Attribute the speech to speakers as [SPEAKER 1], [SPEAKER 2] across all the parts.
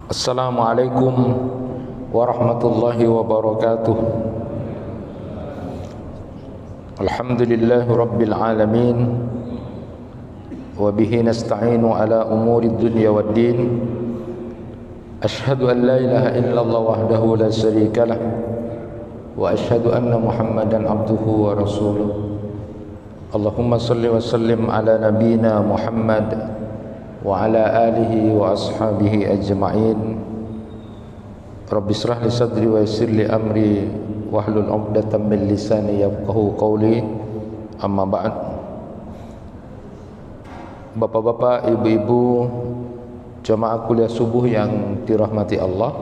[SPEAKER 1] Assalamualaikum warahmatullahi wabarakatuh. Alhamdulillahi rabbil alamin, wa bihi nasta'inu ala umuri dunya waddin. Ashhadu an la ilaha illallah wahdahu la syarika lah, wa ashhadu anna Muhammadan abduhu wa rasuluh. Allahumma salli wa sallim ala nabiyyina Muhammad wa ala alihi wa ashabihi ajma'in. Rabbi shrah li sadri wa yassir li amri wahlul 'uqdatam min lisani yafqahu qawli. Amma ba'd. Bapak-bapak, ibu-ibu, jamaah kuliah subuh yang dirahmati Allah.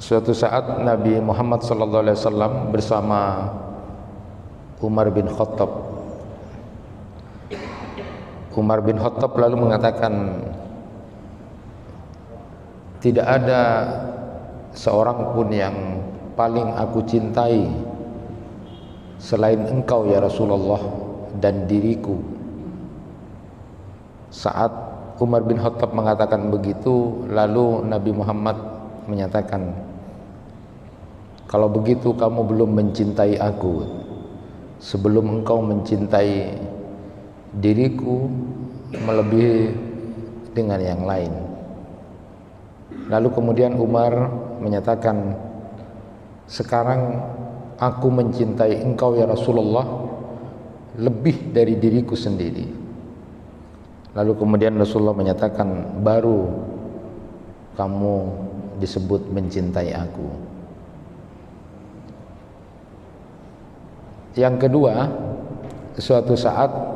[SPEAKER 1] Suatu saat Nabi Muhammad sallallahu alaihi wasallam bersama Umar bin Khattab. Umar bin Khattab lalu mengatakan, tidak ada seorang pun yang paling aku cintai selain engkau ya Rasulullah dan diriku. Saat Umar bin Khattab mengatakan begitu, lalu Nabi Muhammad menyatakan, kalau begitu kamu belum mencintai aku sebelum engkau mencintai diriku melebihi dengan yang lain. Lalu kemudian Umar menyatakan, sekarang aku mencintai engkau ya Rasulullah lebih dari diriku sendiri. Lalu kemudian Rasulullah menyatakan, baru kamu disebut mencintai aku. Yang kedua, suatu saat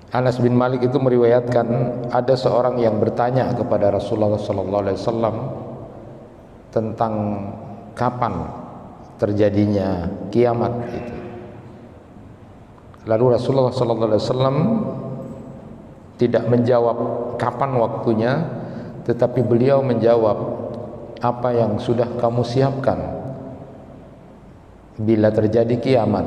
[SPEAKER 1] Anas bin Malik itu meriwayatkan ada seorang yang bertanya kepada Rasulullah SAW tentang kapan terjadinya kiamat itu. Lalu Rasulullah SAW tidak menjawab kapan waktunya, tetapi beliau menjawab, apa yang sudah kamu siapkan bila terjadi kiamat.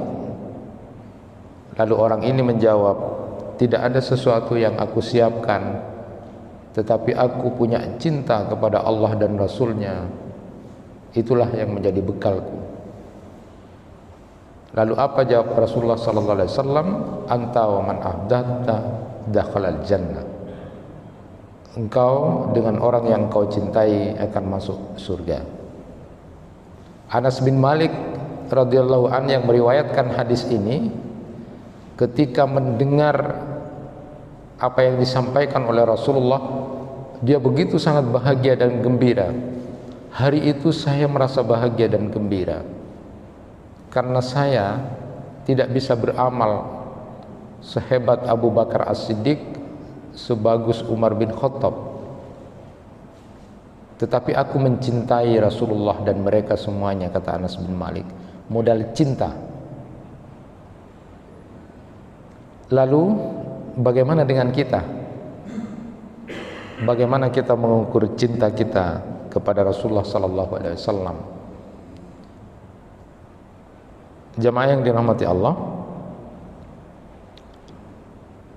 [SPEAKER 1] Lalu orang ini menjawab, tidak ada sesuatu yang aku siapkan, tetapi aku punya cinta kepada Allah dan Rasulnya. Itulah yang menjadi bekalku. Lalu apa jawab Rasulullah SAW? Anta wa man ahdatta dakhalal jannah. Engkau dengan orang yang kau cintai akan masuk surga. Anas bin Malik radhiyallahu anhu yang meriwayatkan hadis ini, ketika mendengar apa yang disampaikan oleh Rasulullah, dia begitu sangat bahagia dan gembira. Hari itu saya merasa bahagia dan gembira karena saya tidak bisa beramal sehebat Abu Bakar As-Siddiq, sebagus Umar bin Khattab, tetapi aku mencintai Rasulullah dan mereka semuanya, kata Anas bin Malik. Modal cinta. Lalu bagaimana dengan kita? Bagaimana kita mengukur cinta kita kepada Rasulullah sallallahu alaihi wasallam? Jamaah yang dirahmati Allah,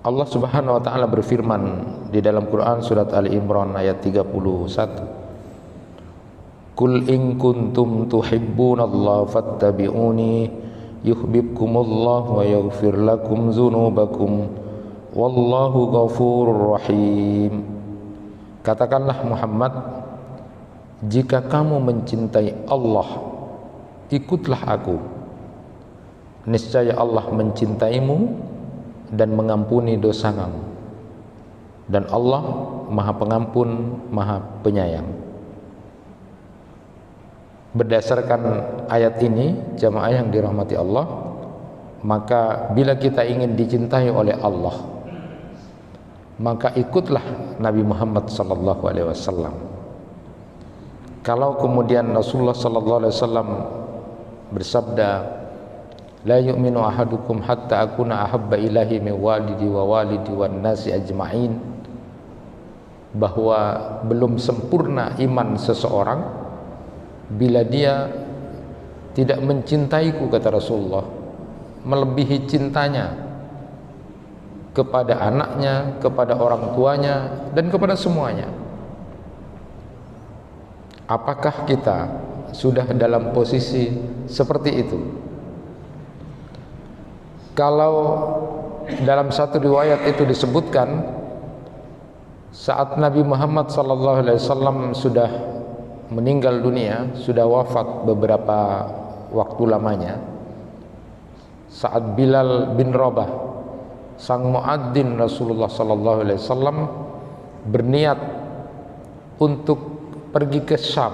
[SPEAKER 1] Allah Subhanahu wa taala berfirman di dalam Quran surat Ali Imran ayat 31. Qul in kuntum tuhibbunallaha fattabi'uni yuhibbukumullah wa yaghfir lakum dzunubakum wallahu ghafurur rahim. Katakanlah Muhammad, jika kamu mencintai Allah, ikutlah aku. Niscaya Allah mencintaimu dan mengampuni dosa kamu. Dan Allah Maha Pengampun, Maha Penyayang. Berdasarkan ayat ini, jamaah yang dirahmati Allah, maka bila kita ingin dicintai oleh Allah, maka ikutlah Nabi Muhammad sallallahu alaihi wasallam. Kalau kemudian Rasulullah sallallahu alaihi wasallam bersabda, la yu'minu ahadukum hatta akuna ahabba ilahi min walidi wa walidi wan nasi ajma'in, bahwa belum sempurna iman seseorang bila dia tidak mencintaiku, kata Rasulullah, melebihi cintanya kepada anaknya, kepada orang tuanya, dan kepada semuanya. Apakah kita sudah dalam posisi seperti itu? Kalau dalam satu riwayat itu disebutkan, saat Nabi Muhammad SAW sudah meninggal dunia, sudah wafat beberapa waktu lamanya, saat Bilal bin Rabah, sang muadzin Rasulullah SAW, berniat untuk pergi ke Syam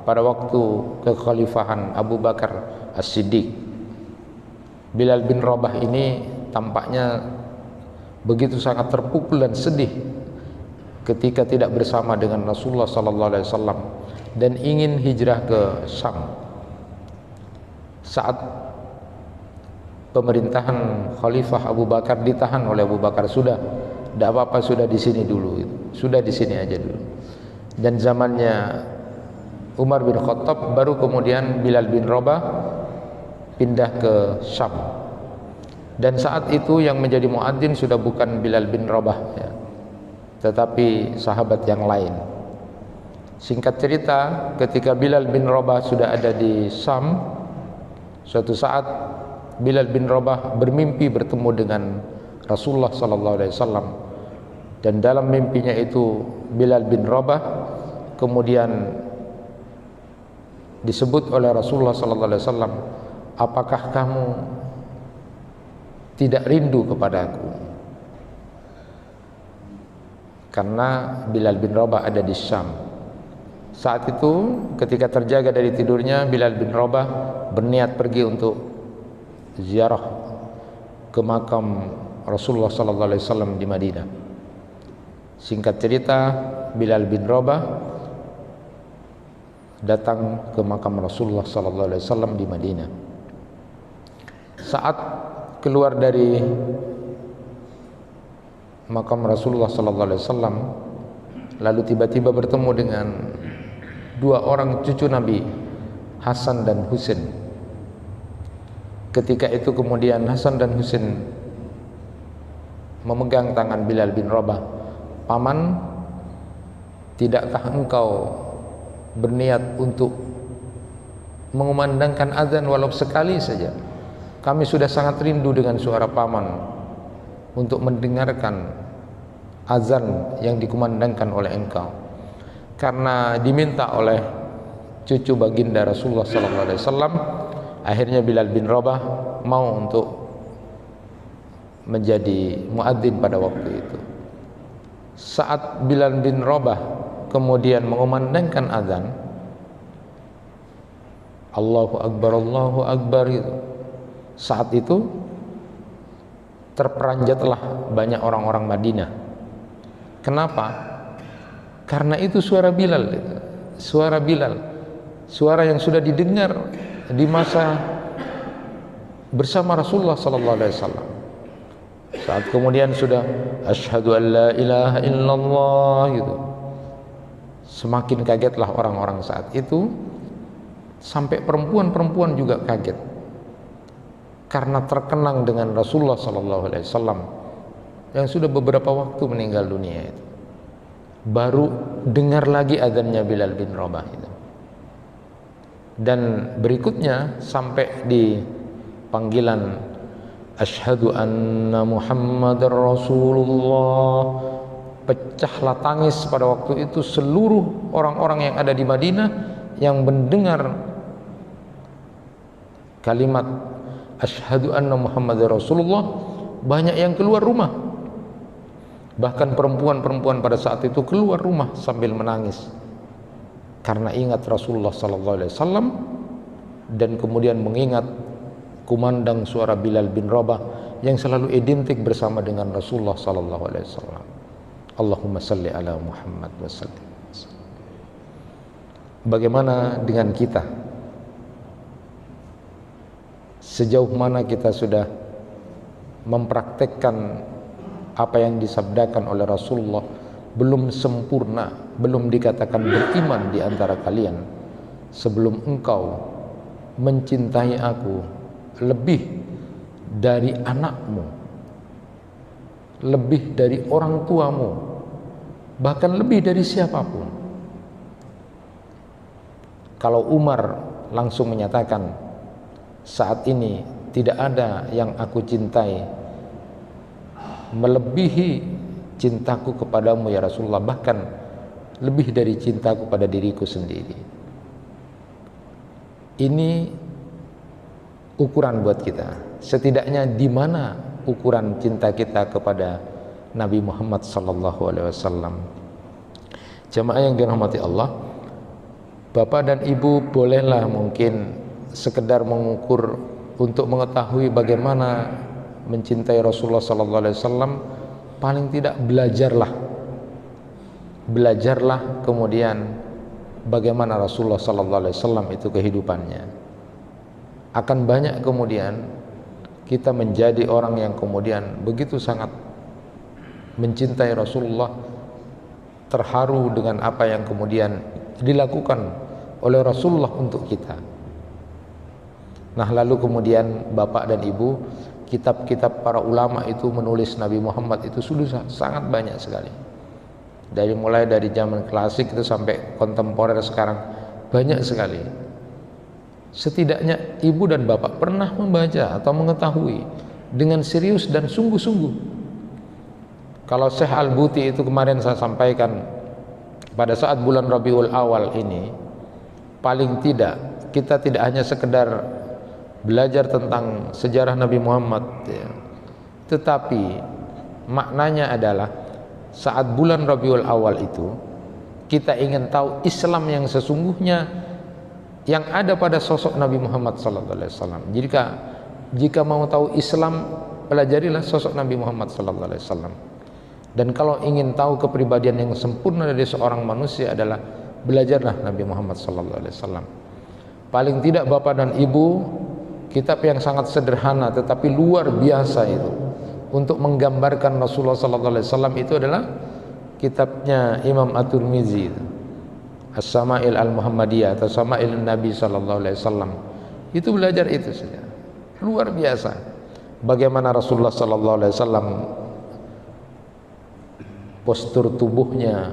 [SPEAKER 1] pada waktu kekhalifahan Abu Bakar As-Siddiq. Bilal bin Rabah ini tampaknya begitu sangat terpukul dan sedih ketika tidak bersama dengan Rasulullah SAW dan ingin hijrah ke Syam. Saat pemerintahan Khalifah Abu Bakar ditahan oleh Abu Bakar, sudah, tidak apa-apa, sudah di sini dulu, sudah di sini aja dulu. Dan zamannya Umar bin Khattab, baru kemudian Bilal bin Rabah pindah ke Syam. Dan saat itu yang menjadi muadzin sudah bukan Bilal bin Rabah, ya, tetapi sahabat yang lain. Singkat cerita, ketika Bilal bin Rabah sudah ada di Syam, suatu saat Bilal bin Rabah bermimpi bertemu dengan Rasulullah SAW, dan dalam mimpinya itu Bilal bin Rabah kemudian disebut oleh Rasulullah SAW, apakah kamu tidak rindu kepadaku? Karena Bilal bin Rabah ada di Syam. Saat itu ketika terjaga dari tidurnya, Bilal bin Rabah berniat pergi untuk ziarah ke makam Rasulullah SAW di Madinah. Singkat cerita, Bilal bin Rabah datang ke makam Rasulullah SAW di Madinah. Saat keluar dari makam Rasulullah SAW, lalu tiba-tiba bertemu dengan dua orang cucu Nabi, Hasan dan Husain. Ketika itu kemudian Hasan dan Husain memegang tangan Bilal bin Rabah. Paman, tidakkah engkau berniat untuk mengumandangkan azan walau sekali saja? Kami sudah sangat rindu dengan suara paman untuk mendengarkan azan yang dikumandangkan oleh engkau. Karena diminta oleh cucu baginda Rasulullah SAW, akhirnya Bilal bin Rabah mau untuk menjadi muadzin pada waktu itu. Saat Bilal bin Rabah kemudian mengumandangkan azan, Allahu Akbar itu, saat itu terperanjatlah banyak orang-orang Madinah. Kenapa? Karena itu suara Bilal, suara yang sudah didengar di masa bersama Rasulullah SAW. Saat kemudian sudah asyhadu an la ilaha illallah gitu, semakin kagetlah orang-orang saat itu, sampai perempuan-perempuan juga kaget karena terkenang dengan Rasulullah SAW yang sudah beberapa waktu meninggal dunia itu. Baru dengar lagi azannya Bilal bin Rabah itu. Dan berikutnya sampai di panggilan asyhadu anna Muhammadar Rasulullah, pecahlah tangis pada waktu itu seluruh orang-orang yang ada di Madinah yang mendengar kalimat asyhadu anna Muhammadar Rasulullah. Banyak yang keluar rumah, bahkan perempuan-perempuan pada saat itu keluar rumah sambil menangis karena ingat Rasulullah SAW dan kemudian mengingat kumandang suara Bilal bin Rabah yang selalu identik bersama dengan Rasulullah SAW. Allahumma salli ala Muhammad wa sallim. Bagaimana dengan kita? Sejauh mana kita sudah mempraktekkan apa yang disabdakan oleh Rasulullah? Belum sempurna, belum dikatakan beriman di antara kalian sebelum engkau mencintai aku lebih dari anakmu, lebih dari orang tuamu, bahkan lebih dari siapapun. Kalau Umar langsung menyatakan, saat ini tidak ada yang aku cintai melebihi cintaku kepadamu ya Rasulullah, bahkan lebih dari cintaku pada diriku sendiri. Ini ukuran buat kita. Setidaknya di mana ukuran cinta kita kepada Nabi Muhammad SAW. Jamaah yang dirahmati Allah, Bapak dan Ibu bolehlah mungkin sekedar mengukur untuk mengetahui bagaimana mencintai Rasulullah SAW. Paling tidak belajarlah kemudian bagaimana Rasulullah SAW itu kehidupannya. Akan banyak kemudian kita menjadi orang yang kemudian begitu sangat mencintai Rasulullah, terharu dengan apa yang kemudian dilakukan oleh Rasulullah untuk kita. Nah, lalu kemudian Bapak dan Ibu, kitab-kitab para ulama itu menulis Nabi Muhammad itu sudah sangat banyak sekali. Mulai dari zaman klasik itu sampai kontemporer sekarang, banyak sekali. Setidaknya ibu dan bapak pernah membaca atau mengetahui dengan serius dan sungguh-sungguh. Kalau Syekh Al-Buti itu kemarin saya sampaikan, pada saat bulan Rabiul Awal ini, paling tidak kita tidak hanya sekedar belajar tentang sejarah Nabi Muhammad ya, tetapi maknanya adalah saat bulan Rabiul Awal itu kita ingin tahu Islam yang sesungguhnya yang ada pada sosok Nabi Muhammad SAW. Jika mau tahu Islam, pelajarilah sosok Nabi Muhammad SAW. Dan kalau ingin tahu kepribadian yang sempurna dari seorang manusia adalah belajarlah Nabi Muhammad SAW. Paling tidak Bapak dan Ibu, kitab yang sangat sederhana tetapi luar biasa itu untuk menggambarkan Rasulullah SAW itu adalah kitabnya Imam At-Tirmidzi, As-Sama'il Al-Muhammadiyah atau Sama'il Nabi SAW. Itu belajar itu saja, luar biasa bagaimana Rasulullah SAW postur tubuhnya,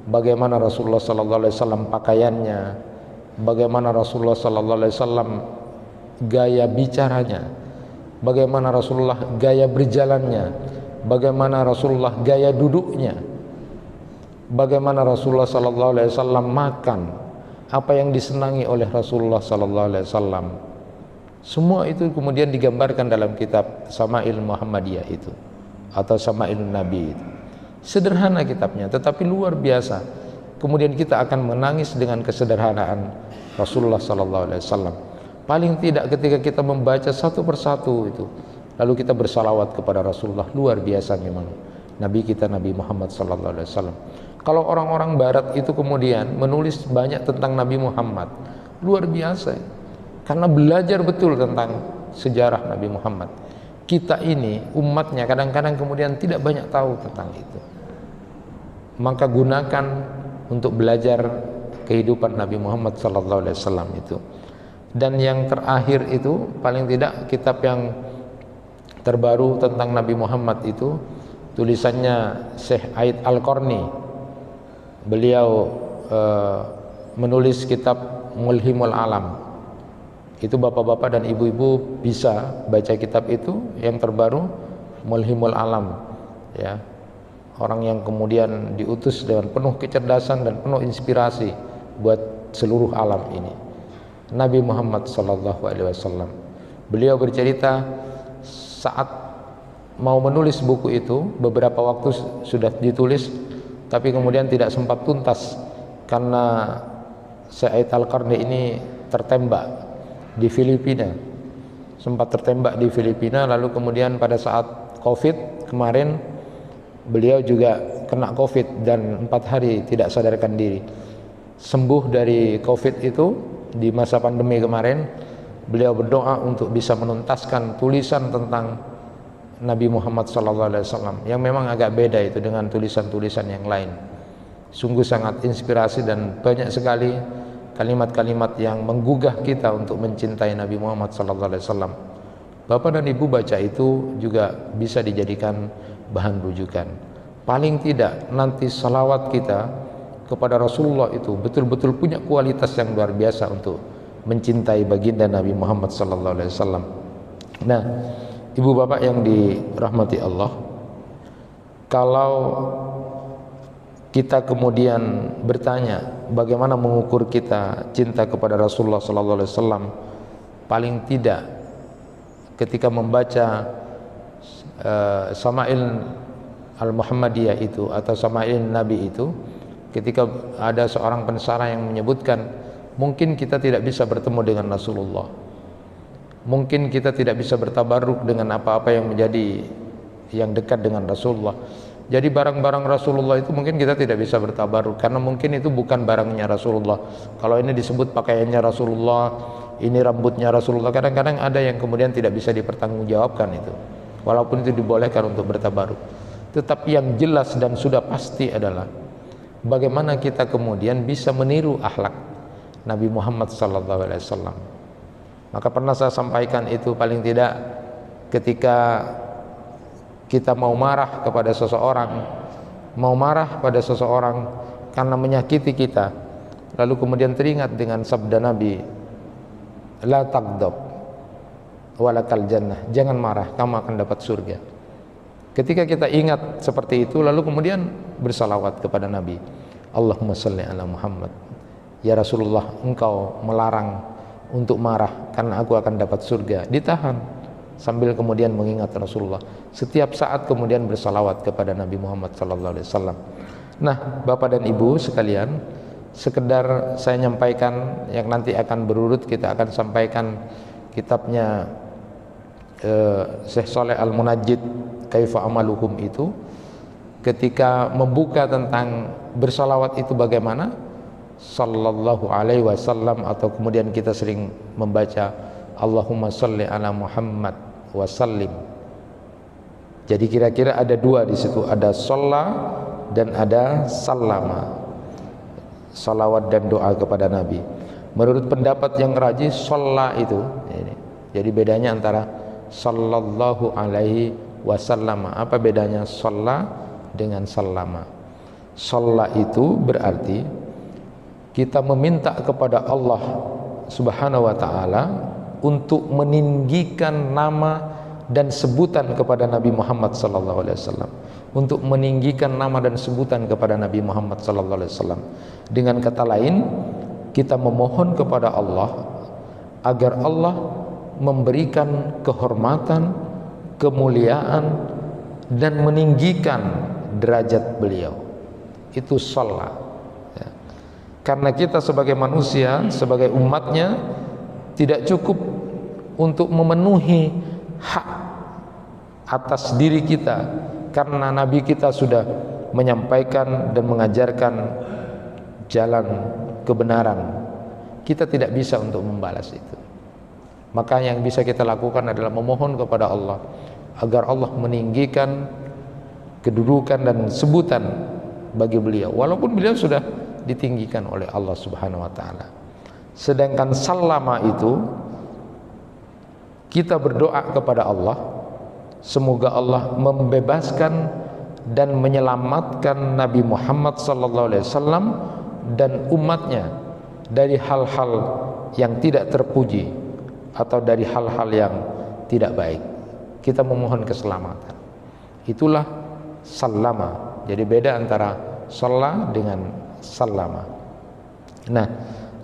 [SPEAKER 1] bagaimana Rasulullah SAW pakaiannya, bagaimana Rasulullah SAW gaya bicaranya, bagaimana Rasulullah gaya berjalannya, bagaimana Rasulullah gaya duduknya, bagaimana Rasulullah SAW makan, apa yang disenangi oleh Rasulullah SAW. Semua itu kemudian digambarkan dalam kitab Sama'il Muhammadiyah itu atau Sama'il Nabi itu. Sederhana kitabnya tetapi luar biasa. Kemudian kita akan menangis dengan kesederhanaan Rasulullah SAW. Paling tidak ketika kita membaca satu persatu itu, lalu kita bersalawat kepada Rasulullah, luar biasa memang Nabi kita Nabi Muhammad SAW. Kalau orang-orang Barat itu kemudian menulis banyak tentang Nabi Muhammad, luar biasa, karena belajar betul tentang sejarah Nabi Muhammad. Kita ini umatnya kadang-kadang kemudian tidak banyak tahu tentang itu. Maka gunakan untuk belajar kehidupan Nabi Muhammad SAW itu. Dan yang terakhir itu paling tidak kitab yang terbaru tentang Nabi Muhammad itu tulisannya Syekh Aid Al-Qarni. Beliau menulis kitab Mulhimul Alam. Itu bapak-bapak dan ibu-ibu bisa baca kitab itu yang terbaru, Mulhimul Alam ya. Orang yang kemudian diutus dengan penuh kecerdasan dan penuh inspirasi buat seluruh alam ini, Nabi Muhammad SAW. Beliau bercerita saat mau menulis buku itu, beberapa waktu sudah ditulis tapi kemudian tidak sempat tuntas karena Syekh Al-Qarni ini tertembak di Filipina, sempat tertembak di Filipina. Lalu kemudian pada saat COVID kemarin beliau juga kena COVID dan 4 hari tidak sadarkan diri. Sembuh dari COVID itu di masa pandemi kemarin, beliau berdoa untuk bisa menuntaskan tulisan tentang Nabi Muhammad SAW yang memang agak beda itu dengan tulisan-tulisan yang lain. Sungguh sangat inspirasi dan banyak sekali kalimat-kalimat yang menggugah kita untuk mencintai Nabi Muhammad SAW. Bapak dan Ibu baca itu juga bisa dijadikan bahan rujukan. Paling tidak nanti salawat kita kepada Rasulullah itu betul-betul punya kualitas yang luar biasa untuk mencintai baginda Nabi Muhammad sallallahu alaihi wasallam. Nah, ibu bapak yang dirahmati Allah, kalau kita kemudian bertanya bagaimana mengukur kita cinta kepada Rasulullah sallallahu alaihi wasallam, paling tidak ketika membaca Sama'il Al-Muhammadiyah itu atau Sama'il Nabi itu, ketika ada seorang pensara yang menyebutkan mungkin kita tidak bisa bertemu dengan Rasulullah, mungkin kita tidak bisa bertabarruk dengan apa-apa yang menjadi yang dekat dengan Rasulullah. Jadi barang-barang Rasulullah itu mungkin kita tidak bisa bertabarruk karena mungkin itu bukan barangnya Rasulullah. Kalau ini disebut pakaiannya Rasulullah, ini rambutnya Rasulullah, kadang-kadang ada yang kemudian tidak bisa dipertanggungjawabkan itu, walaupun itu dibolehkan untuk bertabarruk. Tetapi yang jelas dan sudah pasti adalah bagaimana kita kemudian bisa meniru akhlak Nabi Muhammad SAW. Maka pernah saya sampaikan itu, paling tidak ketika kita mau marah kepada seseorang, mau marah pada seseorang karena menyakiti kita, lalu kemudian teringat dengan sabda Nabi, la taghdab walakal jannah, jangan marah, kamu akan dapat surga. Ketika kita ingat seperti itu, lalu kemudian bersalawat kepada Nabi, Allahumma salli ala Muhammad, ya Rasulullah, engkau melarang untuk marah karena aku akan dapat surga. Ditahan sambil kemudian mengingat Rasulullah, setiap saat kemudian bersalawat kepada Nabi Muhammad SAW. Nah, Bapak dan Ibu sekalian, sekedar saya nyampaikan yang nanti akan berurut, kita akan sampaikan kitabnya Syekh Shaleh Al-Munajjid Kaifa Amalukum itu, ketika membuka tentang bersalawat itu bagaimana, sallallahu alaihi wasallam, atau kemudian kita sering membaca Allahumma shalli ala Muhammad wa sallim. Jadi kira-kira ada dua di situ, ada shalla dan ada sallama, salawat dan doa kepada Nabi. Menurut pendapat yang rajih, shalla itu ini. Jadi bedanya antara sallallahu alaihi wasallam. Apa bedanya shalla dengan sallama? Shalla itu berarti kita meminta kepada Allah Subhanahu wa taala untuk meninggikan nama dan sebutan kepada Nabi Muhammad sallallahu alaihi wasallam, untuk meninggikan nama dan sebutan kepada Nabi Muhammad sallallahu alaihi wasallam. Dengan kata lain, kita memohon kepada Allah agar Allah memberikan kehormatan, kemuliaan dan meninggikan derajat beliau. Itu shalah. Ya. Karena kita sebagai manusia, sebagai umatnya, tidak cukup untuk memenuhi hak atas diri kita, karena Nabi kita sudah menyampaikan dan mengajarkan jalan kebenaran. Kita tidak bisa untuk membalas itu. Maka yang bisa kita lakukan adalah memohon kepada Allah agar Allah meninggikan kedudukan dan sebutan bagi beliau, walaupun beliau sudah ditinggikan oleh Allah Subhanahu wa taala. Sedangkan sallama itu, kita berdoa kepada Allah semoga Allah membebaskan dan menyelamatkan Nabi Muhammad SAW dan umatnya dari hal-hal yang tidak terpuji atau dari hal-hal yang tidak baik. Kita memohon keselamatan. Itulah sallama. Jadi beda antara shalla dengan sallama. Nah,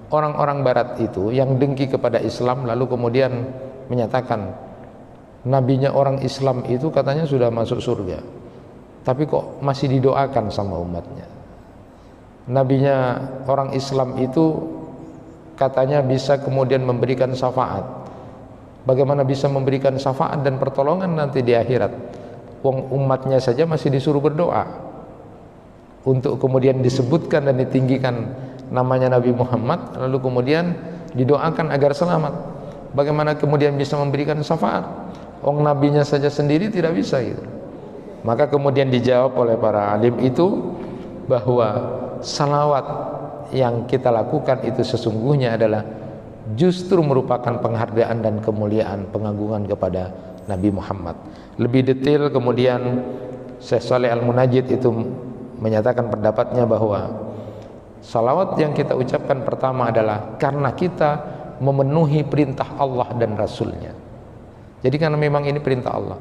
[SPEAKER 1] orang-orang barat itu yang dengki kepada Islam lalu kemudian menyatakan nabinya orang Islam itu katanya sudah masuk surga, tapi kok masih didoakan sama umatnya. Nabinya orang Islam itu katanya bisa kemudian memberikan syafaat. Bagaimana bisa memberikan syafaat dan pertolongan nanti di akhirat? Wong umatnya saja masih disuruh berdoa untuk kemudian disebutkan dan ditinggikan namanya Nabi Muhammad, lalu kemudian didoakan agar selamat. Bagaimana kemudian bisa memberikan syafaat? Wong nabinya saja sendiri tidak bisa gitu. Maka kemudian dijawab oleh para alim itu bahwa salawat yang kita lakukan itu sesungguhnya adalah justru merupakan penghargaan dan kemuliaan, pengagungan kepada Nabi Muhammad. Lebih detail kemudian Syekh Shalih Al-Munajjid itu menyatakan pendapatnya bahwa salawat yang kita ucapkan pertama adalah karena kita memenuhi perintah Allah dan Rasulnya. Jadi karena memang ini perintah Allah.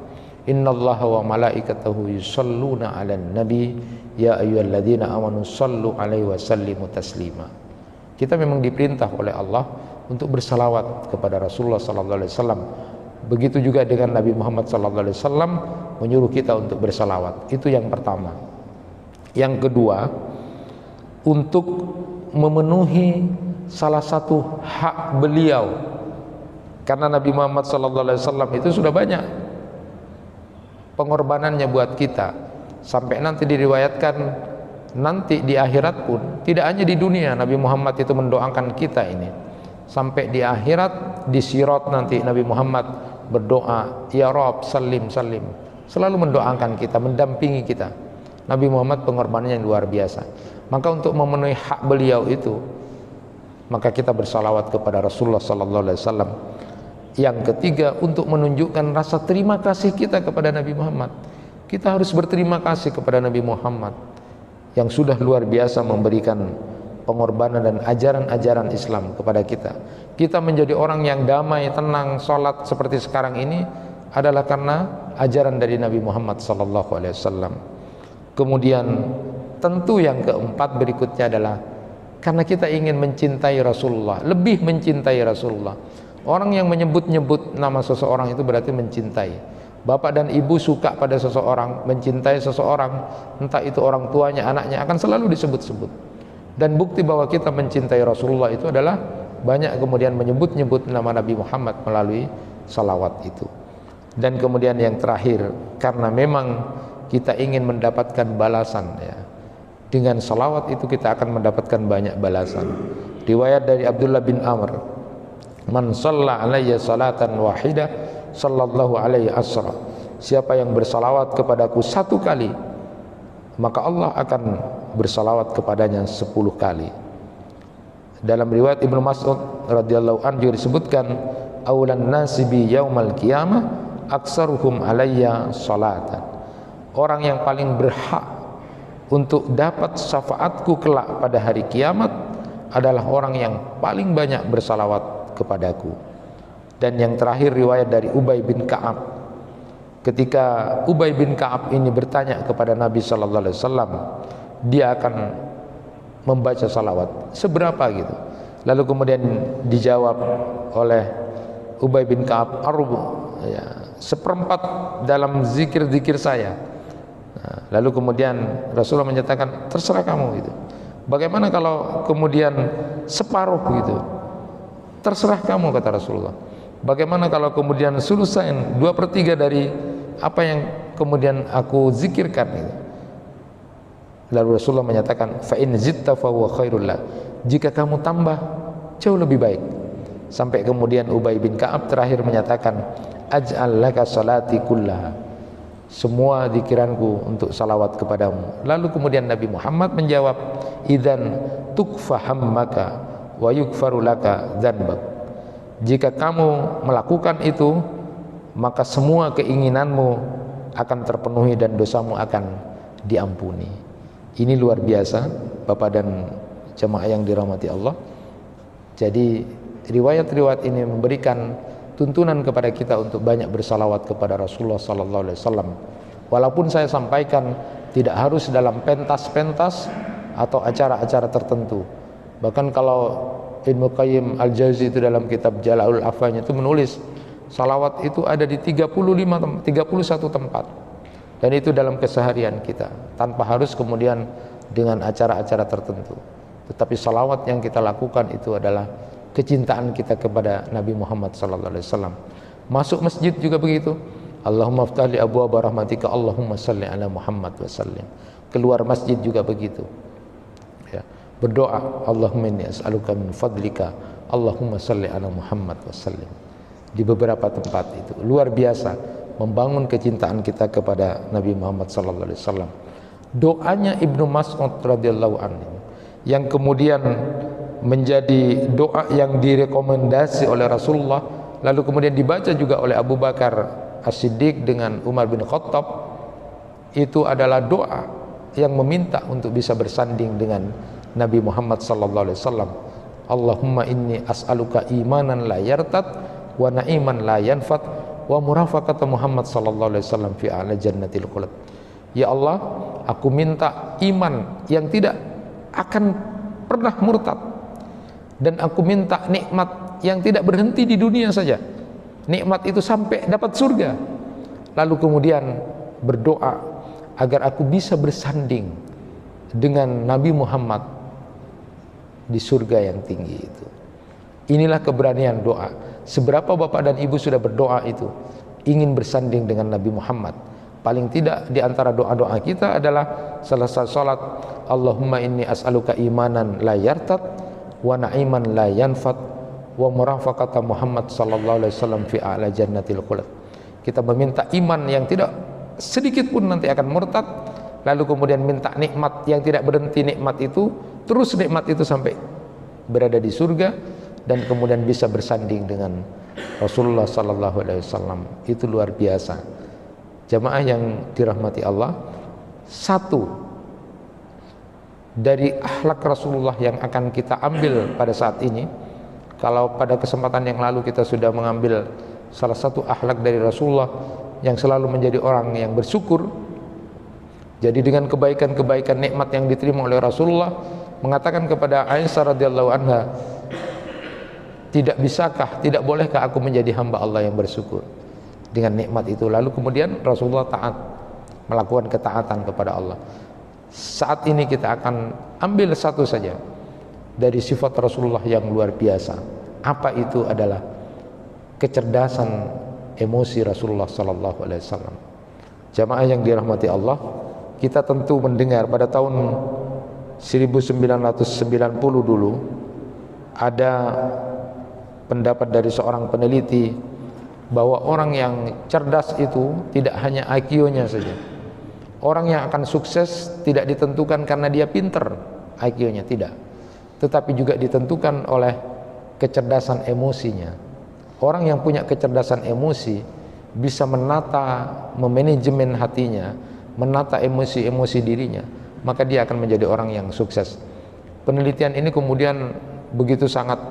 [SPEAKER 1] Innallaha wa malaikatahu yusholluna 'alan nabi ya ayyuhalladzina amanu shallu 'alaihi wa sallimu taslima. Kita memang diperintah oleh Allah untuk bersalawat kepada Rasulullah sallallahu alaihi wasallam. Begitu juga dengan Nabi Muhammad sallallahu alaihi wasallam menyuruh kita untuk bersalawat. Itu yang pertama. Yang kedua, untuk memenuhi salah satu hak beliau. Karena Nabi Muhammad sallallahu alaihi wasallam itu sudah banyak pengorbanannya buat kita, sampai nanti diriwayatkan nanti di akhirat pun, tidak hanya di dunia Nabi Muhammad itu mendoakan kita ini, sampai di akhirat di sirat nanti Nabi Muhammad berdoa, ya Rabb salim salim, selalu mendoakan kita, mendampingi kita. Nabi Muhammad pengorbanannya yang luar biasa. Maka untuk memenuhi hak beliau itu, maka kita bersalawat kepada Rasulullah sallallahu alaihi wasallam. Yang ketiga, untuk menunjukkan rasa terima kasih kita kepada Nabi Muhammad. Kita harus berterima kasih kepada Nabi Muhammad yang sudah luar biasa memberikan pengorbanan dan ajaran-ajaran Islam kepada kita. Kita menjadi orang yang damai, tenang, sholat seperti sekarang ini adalah karena ajaran dari Nabi Muhammad sallallahu alaihi wasallam. Kemudian tentu yang keempat berikutnya adalah karena kita ingin mencintai Rasulullah, lebih mencintai Rasulullah. Orang yang menyebut-nyebut nama seseorang itu berarti mencintai. Bapak dan ibu suka pada seseorang, mencintai seseorang, entah itu orang tuanya, anaknya, akan selalu disebut-sebut. Dan bukti bahwa kita mencintai Rasulullah itu adalah banyak kemudian menyebut-nyebut nama Nabi Muhammad melalui salawat itu. Dan kemudian yang terakhir, karena memang kita ingin mendapatkan balasan ya. Dengan salawat itu kita akan mendapatkan banyak balasan. Riwayat dari Abdullah bin Amr, man shalla alayya salatan wahidah sallallahu alaihi asra. Siapa yang bersalawat kepadaku satu kali, maka Allah akan bersalawat kepadanya 10 kali. Dalam riwayat Ibnu Mas'ud radhiyallahu anhu disebutkan, aulan nasi bi yaumal qiyamah aksaruhum alayya salatan. Orang yang paling berhak untuk dapat syafaatku kelak pada hari kiamat adalah orang yang paling banyak bersalawat kepadaku. Dan yang terakhir riwayat dari Ubay bin Ka'ab, ketika Ubay bin Ka'ab ini bertanya kepada Nabi sallallahu alaihi wasallam, dia akan membaca salawat seberapa gitu. Lalu kemudian dijawab oleh Ubay bin Ka'ab, arbu ya, seperempat dalam zikir-zikir saya. Nah, lalu kemudian Rasulullah menyatakan, terserah kamu gitu. Bagaimana kalau kemudian separuh gitu? Terserah kamu, kata Rasulullah. Bagaimana kalau kemudian sulusain 2/3 dari apa yang kemudian aku zikirkan gitu. Lalu Rasulullah menyatakan, fa in zitta fa huwa khairul lak. Jika kamu tambah, jauh lebih baik. Sampai kemudian Ubay bin Ka'ab terakhir menyatakan, aj'al laka salati kullaha. Semua zikiranku untuk salawat kepadamu. Lalu kemudian Nabi Muhammad menjawab, idzan tukfa hammaka wa yukfaru laka dzanbak. Jika kamu melakukan itu, maka semua keinginanmu akan terpenuhi dan dosamu akan diampuni. Ini luar biasa Bapak dan jemaah yang dirahmati Allah. Jadi riwayat-riwayat ini memberikan tuntunan kepada kita untuk banyak bersalawat kepada Rasulullah sallallahu alaihi wasallam. Walaupun saya sampaikan tidak harus dalam pentas-pentas atau acara-acara tertentu. Bahkan kalau Ibnu Qayyim Al-Jauzi itu dalam kitab Jala'ul Afwan itu menulis salawat itu ada di 31 tempat. Dan itu dalam keseharian kita, tanpa harus kemudian dengan acara-acara tertentu. Tetapi salawat yang kita lakukan itu adalah kecintaan kita kepada Nabi Muhammad sallallahu alaihi wasallam. Masuk masjid juga begitu. Allahumma aftah li abwaaba rahmatika, Allahumma salli ala Muhammad wa sallim. Keluar masjid juga begitu. Ya. Berdoa, Allahumma inni as'aluka min fadlika, Allahumma salli ala Muhammad wa sallim. Di beberapa tempat itu luar biasa membangun kecintaan kita kepada Nabi Muhammad sallallahu alaihi wasallam. Doanya Ibnu Mas'ud radhiyallahu anhu yang kemudian menjadi doa yang direkomendasi oleh Rasulullah, lalu kemudian dibaca juga oleh Abu Bakar As-Siddiq dengan Umar bin Khattab, itu adalah doa yang meminta untuk bisa bersanding dengan Nabi Muhammad sallallahu alaihi wasallam. Allahumma inni as'aluka imanan la yartad wa na'iman la yanfad wa murafaqata Muhammad sallallahu alaihi wasallam fi a'la jannatil khuld. Ya Allah, aku minta iman yang tidak akan pernah murtad, dan aku minta nikmat yang tidak berhenti di dunia saja. Nikmat itu sampai dapat surga. Lalu kemudian berdoa agar aku bisa bersanding dengan Nabi Muhammad di surga yang tinggi itu. Inilah keberanian doa. Seberapa bapak dan ibu sudah berdoa itu, ingin bersanding dengan Nabi Muhammad. Paling tidak di antara doa-doa kita adalah selesai salat, Allahumma inni as'aluka imanan la yartad wa na'iman la yanfad wa murafaqata Muhammad sallallahu alaihi wasallam fi a'la jannatil khuld. Kita meminta iman yang tidak sedikit pun nanti akan murtad, lalu kemudian minta nikmat yang tidak berhenti, nikmat itu terus, nikmat itu sampai berada di surga, dan kemudian bisa bersanding dengan Rasulullah sallallahu alaihi wasallam. Itu luar biasa. Jamaah yang dirahmati Allah, satu dari akhlak Rasulullah yang akan kita ambil pada saat ini, kalau pada kesempatan yang lalu kita sudah mengambil salah satu akhlak dari Rasulullah yang selalu menjadi orang yang bersyukur. Jadi dengan kebaikan-kebaikan nikmat yang diterima oleh Rasulullah, mengatakan kepada Aisyah radhiyallahu anha, tidak bisakah, tidak bolehkah aku menjadi hamba Allah yang bersyukur dengan nikmat itu. Lalu kemudian Rasulullah taat, melakukan ketaatan kepada Allah. Saat ini kita akan ambil satu saja dari sifat Rasulullah yang luar biasa. Apa itu? Adalah kecerdasan emosi Rasulullah sallallahu alaihi wasallam. Jamaah yang dirahmati Allah, kita tentu mendengar pada tahun 1990 dulu ada pendapat dari seorang peneliti bahwa orang yang cerdas itu tidak hanya IQ-nya saja. Orang yang akan sukses tidak ditentukan karena dia pinter IQ-nya, tidak, tetapi juga ditentukan oleh kecerdasan emosinya. Orang yang punya kecerdasan emosi bisa menata, memanajemen hatinya, menata emosi-emosi dirinya, maka dia akan menjadi orang yang sukses. Penelitian ini kemudian begitu sangat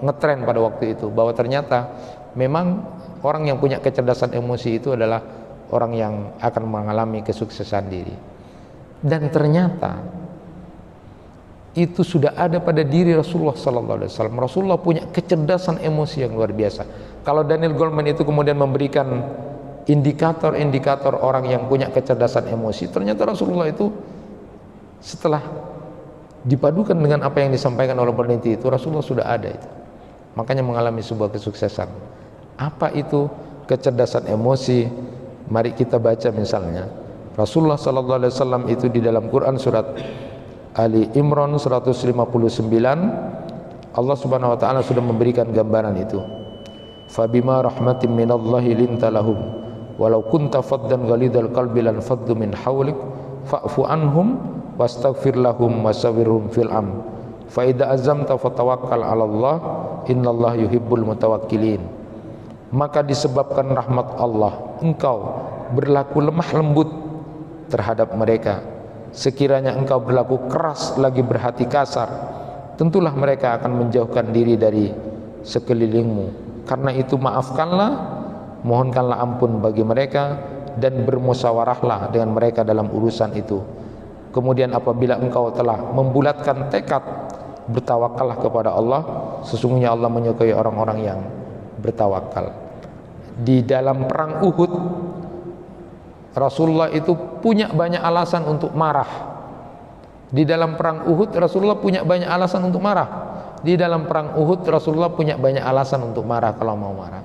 [SPEAKER 1] ngetren pada waktu itu, bahwa ternyata memang orang yang punya kecerdasan emosi itu adalah orang yang akan mengalami kesuksesan diri. Dan ternyata itu sudah ada pada diri Rasulullah sallallahu alaihi wasallam. Rasulullah punya kecerdasan emosi yang luar biasa. Kalau Daniel Goleman itu kemudian memberikan indikator-indikator orang yang punya kecerdasan emosi, ternyata Rasulullah itu setelah dipadukan dengan apa yang disampaikan oleh peneliti itu, Rasulullah sudah ada itu. Makanya mengalami sebuah kesuksesan. Apa itu kecerdasan emosi? Mari kita baca misalnya Rasulullah sallallahu alaihi wasallam itu di dalam Quran surat Ali Imran 159, Allah Subhanahu wa taala sudah memberikan gambaran itu. Fabima rahmatin minallahi linta lahum walau kunta faddan ghalidal qalbi lan faddu min hawlik fa'fu anhum wastaghfir lahum wasawirhum fil am fa idza azamta fatawakkal 'ala Allah innallaha yuhibbul mutawakkilin. Maka disebabkan rahmat Allah engkau berlaku lemah lembut terhadap mereka. Sekiranya engkau berlaku keras lagi berhati kasar, tentulah mereka akan menjauhkan diri dari sekelilingmu. Karena itu maafkanlah, mohonkanlah ampun bagi mereka, dan bermusyawarahlah dengan mereka dalam urusan itu. Kemudian apabila engkau telah membulatkan tekad, bertawakallah kepada Allah. Sesungguhnya Allah menyukai orang-orang yang bertawakal. Di dalam perang Uhud, Rasulullah itu punya banyak alasan untuk marah. Di dalam perang Uhud Rasulullah punya banyak alasan untuk marah. Di dalam perang Uhud Rasulullah punya banyak alasan untuk marah kalau mau marah.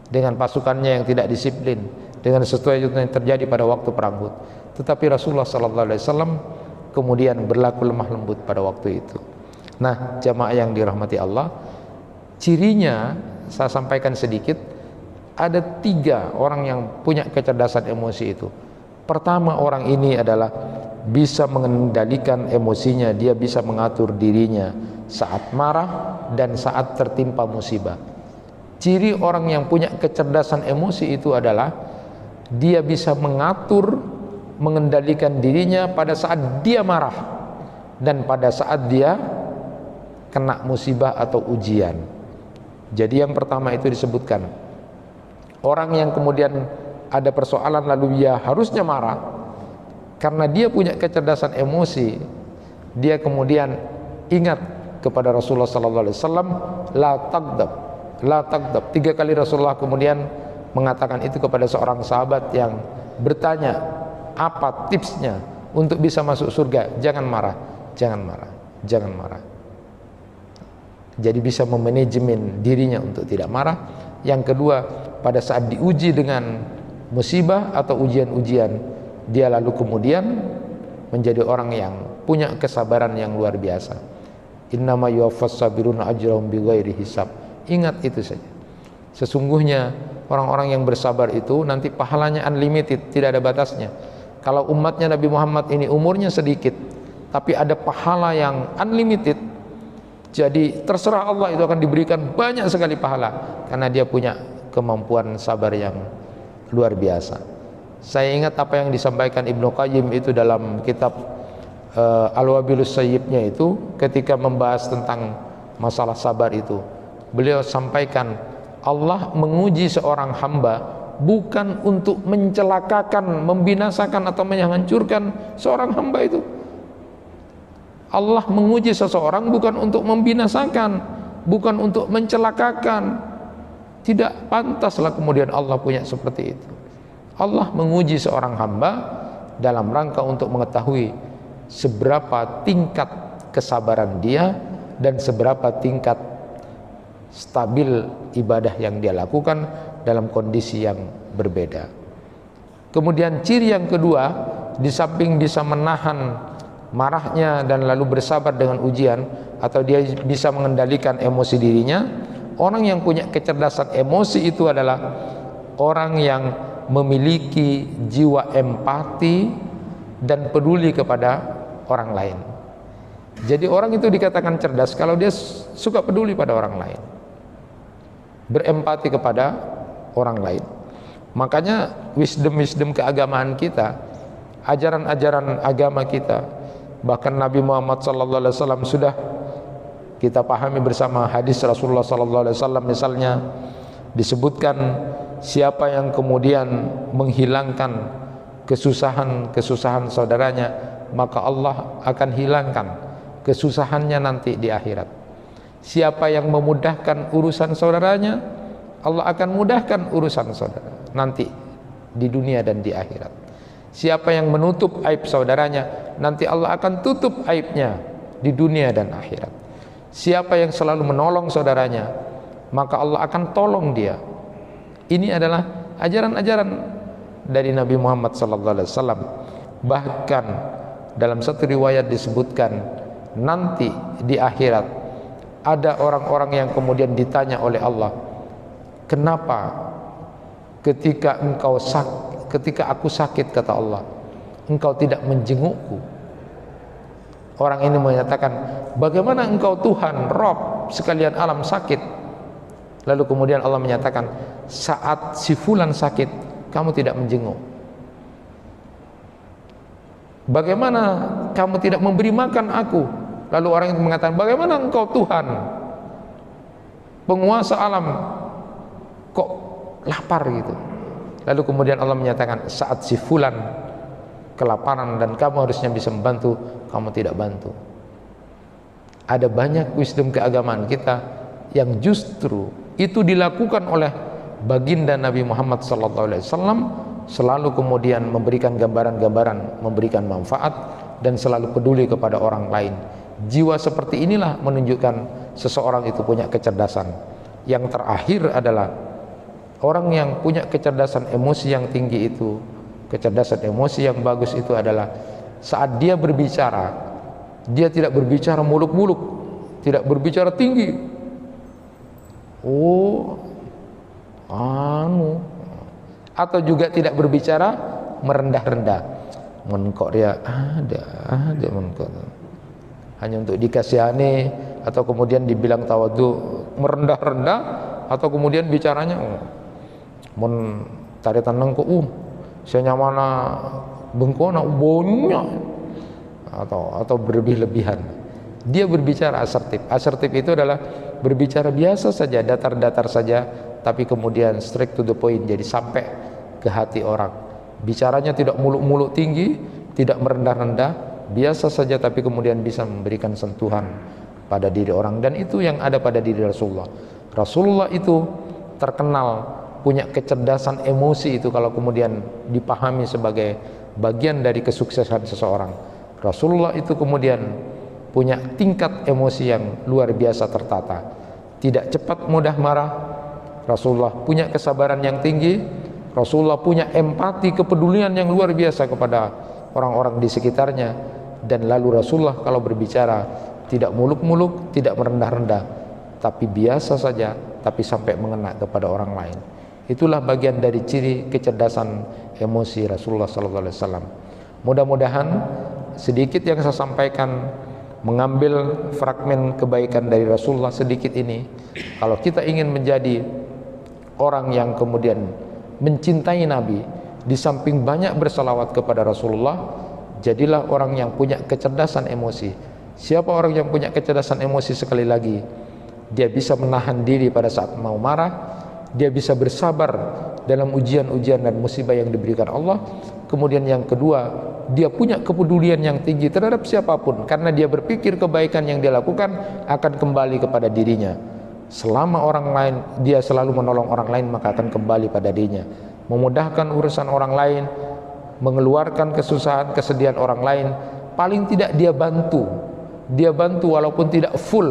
[SPEAKER 1] Dengan pasukannya yang tidak disiplin, dengan sesuatu yang terjadi pada waktu perang Uhud. Tetapi Rasulullah sallallahu alaihi wasallam kemudian berlaku lemah lembut pada waktu itu. Nah, jamaah yang dirahmati Allah, cirinya saya sampaikan sedikit. Ada 3 orang yang punya kecerdasan emosi itu. Pertama, orang ini adalah bisa mengendalikan emosinya, dia bisa mengatur dirinya saat marah dan saat tertimpa musibah. Ciri orang yang punya kecerdasan emosi itu adalah dia bisa mengatur mengendalikan dirinya pada saat dia marah dan pada saat dia kena musibah atau ujian. Jadi yang pertama itu disebutkan, orang yang kemudian ada persoalan lalu dia harusnya marah, karena dia punya kecerdasan emosi, dia kemudian ingat kepada Rasulullah SAW, la taghdab, la taghdab. 3 kali Rasulullah kemudian mengatakan itu kepada seorang sahabat yang bertanya, apa tipsnya untuk bisa masuk surga? Jangan marah, jangan marah, jangan marah. Jadi bisa memanajemen dirinya untuk tidak marah. Yang kedua, pada saat diuji dengan musibah atau ujian-ujian, dia lalu kemudian menjadi orang yang punya kesabaran yang luar biasa. Innama yuwaffas sabiruna ajrahum bighairi hisab. Ingat itu saja. Sesungguhnya orang-orang yang bersabar itu nanti pahalanya unlimited, tidak ada batasnya. Kalau umatnya Nabi Muhammad ini umurnya sedikit, tapi ada pahala yang unlimited, jadi terserah Allah, itu akan diberikan banyak sekali pahala karena dia punya kemampuan sabar yang luar biasa. Saya ingat apa yang disampaikan Ibnu Qayyim itu dalam kitab Al-Wabilus Sayyibnya itu, ketika membahas tentang masalah sabar itu, beliau sampaikan, Allah menguji seorang hamba bukan untuk mencelakakan, membinasakan atau menghancurkan seorang hamba itu. Allah menguji seseorang bukan untuk membinasakan, bukan untuk mencelakakan. Tidak pantaslah kemudian Allah punya seperti itu. Allah menguji seorang hamba dalam rangka untuk mengetahui seberapa tingkat kesabaran dia dan seberapa tingkat stabil ibadah yang dia lakukan dalam kondisi yang berbeda. Kemudian ciri yang kedua, di samping bisa menahan marahnya dan lalu bersabar dengan ujian, atau dia bisa mengendalikan emosi dirinya, orang yang punya kecerdasan emosi itu adalah orang yang memiliki jiwa empati dan peduli kepada orang lain. Jadi orang itu dikatakan cerdas kalau dia suka peduli pada orang lain, berempati kepada orang lain. Makanya wisdom keagamaan kita, ajaran-ajaran agama kita, bahkan Nabi Muhammad SAW sudah kita pahami bersama hadis Rasulullah SAW. Misalnya disebutkan, siapa yang kemudian menghilangkan kesusahan saudaranya, maka Allah akan hilangkan kesusahannya nanti di akhirat. Siapa yang memudahkan urusan saudaranya, Allah akan mudahkan urusan saudara nanti di dunia dan di akhirat. Siapa yang menutup aib saudaranya, nanti Allah akan tutup aibnya di dunia dan akhirat. Siapa yang selalu menolong saudaranya, maka Allah akan tolong dia. Ini adalah ajaran-ajaran dari Nabi Muhammad SAW. Bahkan dalam satu riwayat disebutkan, nanti di akhirat ada orang-orang yang kemudian ditanya oleh Allah, kenapa ketika aku sakit, kata Allah, engkau tidak menjengukku? Orang ini menyatakan, bagaimana engkau Tuhan, Rob sekalian alam sakit? Lalu kemudian Allah menyatakan, saat si fulan sakit, kamu tidak menjenguk. Bagaimana kamu tidak memberi makan aku? Lalu orang itu mengatakan, bagaimana engkau Tuhan, penguasa alam, kok lapar gitu? Lalu kemudian Allah menyatakan, saat si fulan kelaparan dan kamu harusnya bisa membantu, kamu tidak bantu. Ada banyak wisdom keagamaan kita yang justru itu dilakukan oleh baginda Nabi Muhammad SAW, selalu kemudian memberikan gambaran-gambaran, memberikan manfaat dan selalu peduli kepada orang lain. Jiwa seperti inilah menunjukkan seseorang itu punya kecerdasan. Yang terakhir adalah orang yang punya kecerdasan emosi yang tinggi itu, kecerdasan emosi yang bagus itu adalah saat dia berbicara, dia tidak berbicara muluk-muluk, tidak berbicara tinggi. Atau juga tidak berbicara merendah-rendah. Menkok dia ada menkok. Hanya untuk dikasihani atau kemudian dibilang tawadhu, merendah-rendah, atau kemudian bicaranya mun taritan nengko saya nyamana bengkona banyak atau berlebih-lebihan. Dia berbicara asertif. Asertif itu adalah berbicara biasa saja, datar-datar saja, tapi kemudian straight to the point, jadi sampai ke hati orang. Bicaranya tidak muluk-muluk tinggi, tidak merendah-rendah, biasa saja, tapi kemudian bisa memberikan sentuhan pada diri orang. Dan itu yang ada pada diri Rasulullah. Rasulullah itu terkenal punya kecerdasan emosi itu kalau kemudian dipahami sebagai bagian dari kesuksesan seseorang. Rasulullah itu kemudian punya tingkat emosi yang luar biasa tertata, tidak cepat mudah marah. Rasulullah punya kesabaran yang tinggi. Rasulullah punya empati, kepedulian yang luar biasa kepada orang-orang di sekitarnya. Dan lalu Rasulullah kalau berbicara tidak muluk-muluk, tidak merendah-rendah, tapi biasa saja, tapi sampai mengena kepada orang lain. Itulah bagian dari ciri kecerdasan emosi Rasulullah SAW. Mudah-mudahan sedikit yang saya sampaikan, mengambil fragmen kebaikan dari Rasulullah sedikit ini, kalau kita ingin menjadi orang yang kemudian mencintai Nabi, di samping banyak bersalawat kepada Rasulullah, jadilah orang yang punya kecerdasan emosi. Siapa orang yang punya kecerdasan emosi? Sekali lagi, dia bisa menahan diri pada saat mau marah, dia bisa bersabar dalam ujian-ujian dan musibah yang diberikan Allah. Kemudian yang kedua, dia punya kepedulian yang tinggi terhadap siapapun, karena dia berpikir kebaikan yang dia lakukan akan kembali kepada dirinya. Selama orang lain, dia selalu menolong orang lain, maka akan kembali pada dirinya. Memudahkan urusan orang lain, mengeluarkan kesusahan, kesedihan orang lain, paling tidak dia bantu. Dia bantu walaupun tidak full,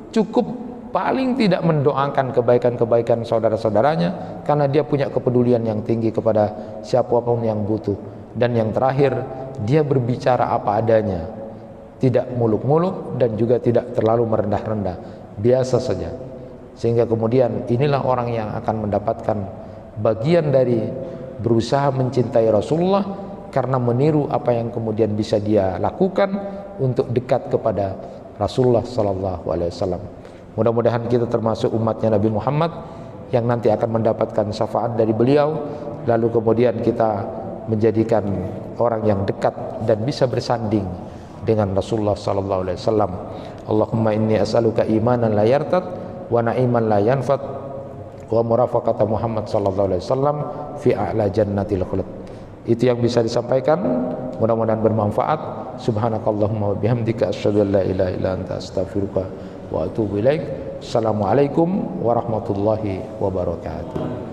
[SPEAKER 1] cukup paling tidak mendoakan kebaikan-kebaikan saudara-saudaranya, karena dia punya kepedulian yang tinggi kepada siapapun yang butuh. Dan yang terakhir, dia berbicara apa adanya, tidak muluk-muluk dan juga tidak terlalu merendah-rendah, biasa saja. Sehingga kemudian inilah orang yang akan mendapatkan bagian dari berusaha mencintai Rasulullah, karena meniru apa yang kemudian bisa dia lakukan untuk dekat kepada Rasulullah SAW. Mudah-mudahan kita termasuk umatnya Nabi Muhammad yang nanti akan mendapatkan syafaat dari beliau, lalu kemudian kita menjadikan orang yang dekat dan bisa bersanding dengan Rasulullah SAW. Allahumma inni as'aluka imanan la yartad wa na'iman la yanfad wa murafaqata Muhammad SAW fi a'la jannatil khuld. Itu yang bisa disampaikan, mudah-mudahan bermanfaat. Subhanakallahumma wa bihamdika asyhadu an la ilaha illa anta astaghfiruka wa atubu ilaik. Assalamualaikum warahmatullahi wabarakatuh.